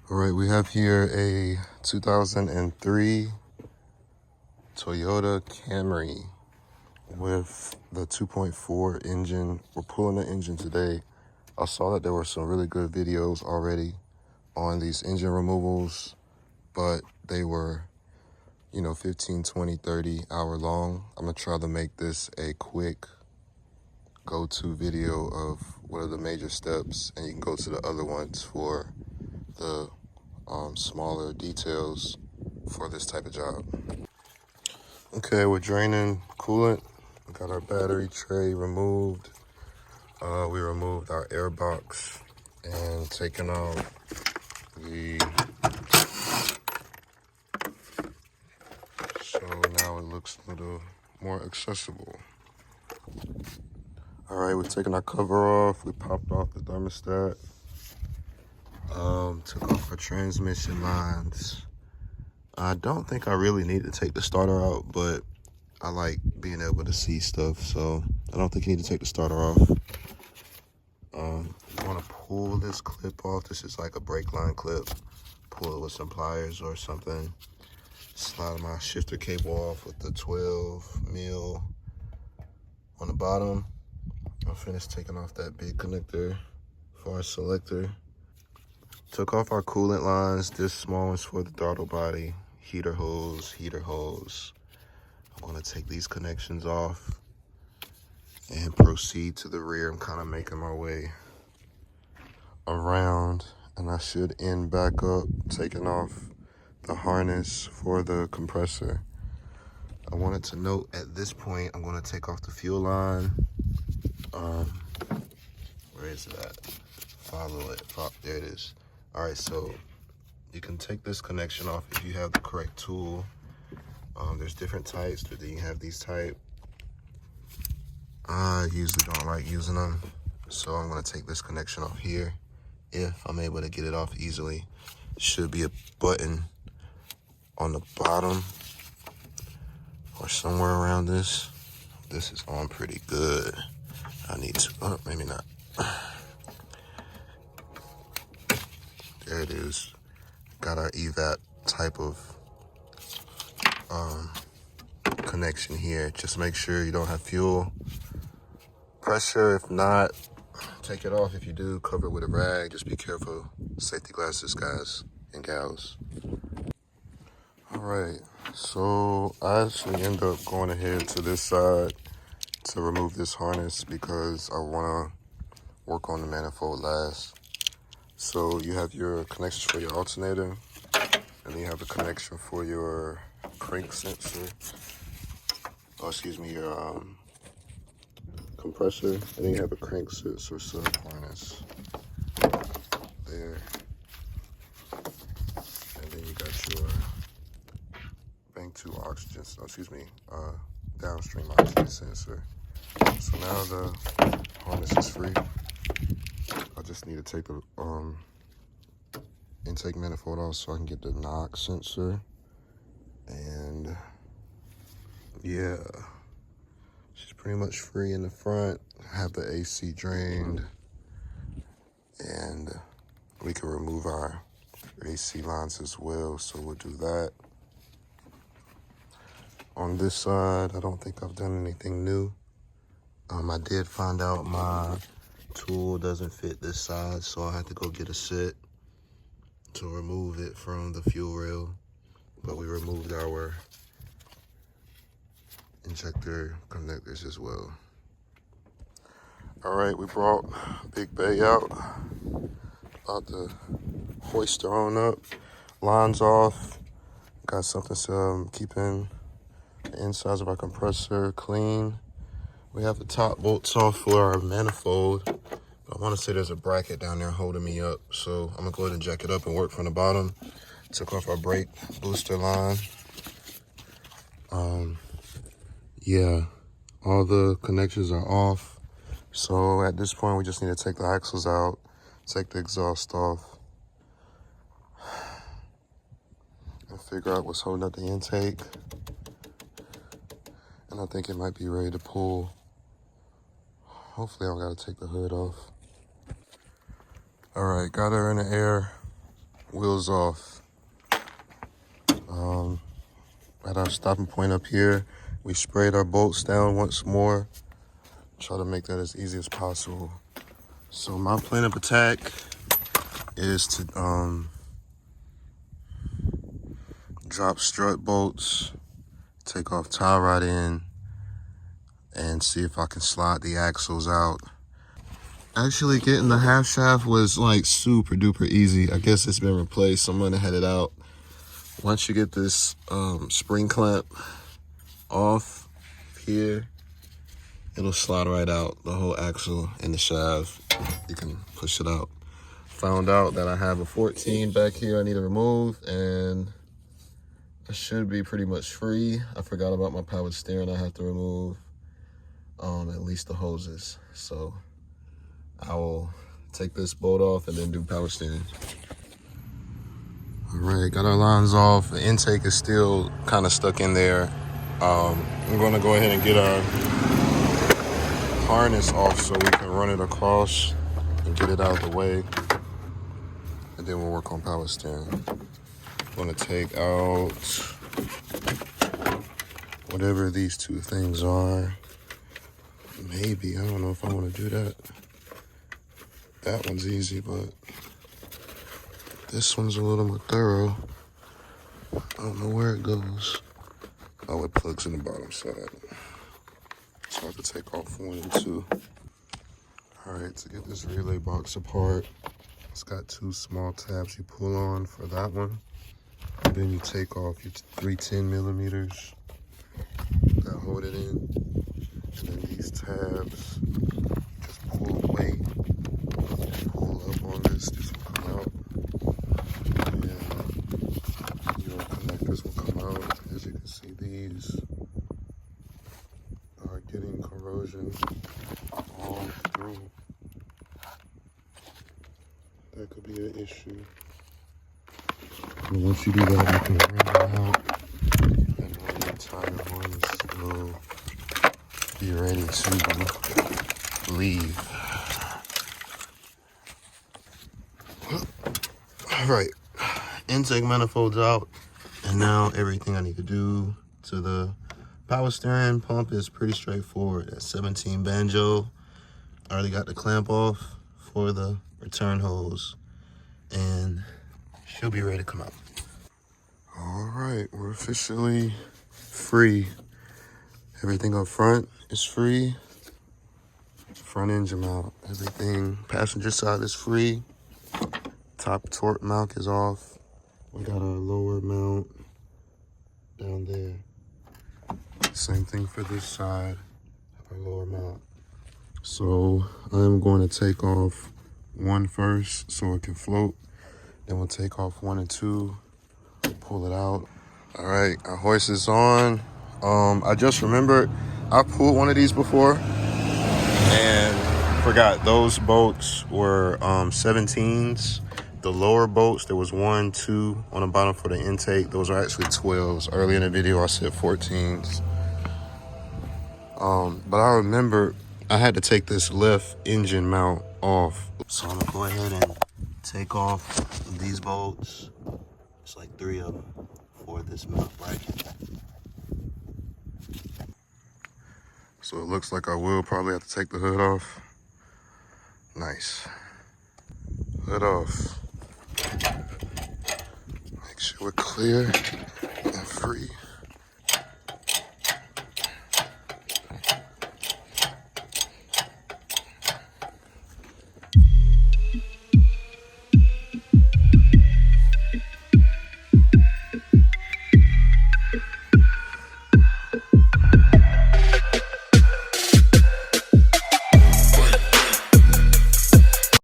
All right, we have here a 2003 Toyota Camry with the 2.4 engine. We're pulling the engine today. I saw that there were some really good videos already on these engine removals, but they were, 15, 20, 30 hour long. I'm gonna try to make this a quick go-to video of what are the major steps, and you can go to the other ones for the smaller details for this type of job. Okay, we're draining coolant. We got our battery tray removed. We removed our air box and taken out the, so now it looks a little more accessible. All right, we're taking our cover off. We popped off the thermostat. Took off our transmission lines. I don't think I really need to take the starter out, but I like being able to see stuff, so I don't think you need to take the starter off. You want to pull this clip off. This is like a brake line clip. Pull it with some pliers or something. Slide my shifter cable off with the 12 mil on the bottom. I'll finish taking off that big connector for our selector. Took off our coolant lines. This small one's for the throttle body. Heater hose. I'm gonna take these connections off and proceed to the rear. I'm kind of making my way around, and I should end back up, taking off the harness for the compressor. I wanted to note at this point, I'm gonna take off the fuel line. Where is that? Follow it. There it is. All right, so you can take this connection off if you have the correct tool. There's different types, but then you have these type. I usually don't like using them, so I'm gonna take this connection off here. If I'm able to get it off easily, should be a button on the bottom or somewhere around this. This is on pretty good. I need to, maybe not. There it is. Got our evap type of connection here. Just make sure you don't have fuel pressure. If not, take it off. If you do, cover it with a rag. Just be careful. Safety glasses, guys and gals. All right, so I actually end up going ahead to this side to remove this harness because I want to work on the manifold last. So you have your connection for your alternator, and then you have the connection for your crank sensor. Oh, excuse me, your compressor, and then you have a crank sensor sub harness there. And then you got your bank 2 oxygen, downstream oxygen sensor. So now the harness is free. I just need to take the intake manifold off so I can get the knock sensor. And yeah, she's pretty much free in the front. Have the AC drained, and we can remove our AC lines as well, so we'll do that. On this side, I don't think I've done anything new. I did find out my tool doesn't fit this side, so I had to go get a set to remove it from the fuel rail. But we removed our injector connectors as well. All right, we brought Big Bay out. About to hoist her on up. Lines off. Got something keeping the insides of our compressor clean. We have the top bolts off for our manifold. I want to say there's a bracket down there holding me up, so I'm gonna go ahead and jack it up and work from the bottom. Took off our brake booster line. Yeah, all the connections are off. So at this point, we just need to take the axles out, take the exhaust off, and figure out what's holding up the intake. And I think it might be ready to pull. Hopefully I don't gotta take the hood off. All right, got her in the air. wheels off. At our stopping point up here, we sprayed our bolts down once more. Try to make that as easy as possible. So my plan of attack is to drop strut bolts, take off tie rod end, and see if I can slide the axles out. Actually, getting the half shaft was like super duper easy. I guess it's been replaced. I'm gonna head it out. Once you get this spring clamp off here, it'll slide right out, the whole axle and the shaft. You can push it out. Found out that I have a 14 back here I need to remove, and I should be pretty much free. I forgot about my power steering. I have to remove at least the hoses. So I will take this bolt off and then do power steering. All right, got our lines off. The intake is still kind of stuck in there. I'm gonna go ahead and get our harness off so we can run it across and get it out of the way. And then we'll work on power steering. I'm gonna take out whatever these two things are. Maybe, I don't know if I wanna do that. That one's easy, but this one's a little more thorough. I don't know where it goes. Oh, it plugs in the bottom side. So I have to take off 1 and 2. All right, to get this relay box apart, it's got 2 small tabs you pull on for that one. And then you take off your 310 millimeters that hold it in. And then these tabs, just pull away, pull up on this will come out. And your connectors will come out. As you can see, these are getting corrosion all through. That could be an issue. But once you do that, you can run them out, and when the entire ones will be ready to leave. All right, intake manifold's out, and now everything I need to do to the power steering pump is pretty straightforward. That 17 banjo, I already got the clamp off for the return hose, and she'll be ready to come out. All right, we're officially free. Everything up front is free. Front engine mount, everything. Passenger side is free. Top torque mount is off. We got our lower mount down there. Same thing for this side, our lower mount. So I'm going to take off 1 first so it can float. Then we'll take off 1 and 2, pull it out. All right, our hoist is on. I just remembered I pulled one of these before and forgot those bolts were 17s. The lower bolts, there was 1, 2 on the bottom for the intake. Those are actually 12s. Earlier in the video, I said 14s. But I remember I had to take this left engine mount off. So I'm gonna go ahead and take off these bolts. It's like 3 of them for this mount bracket. So it looks like I will probably have to take the hood off. Nice. Hood off. Make sure we're clear and free.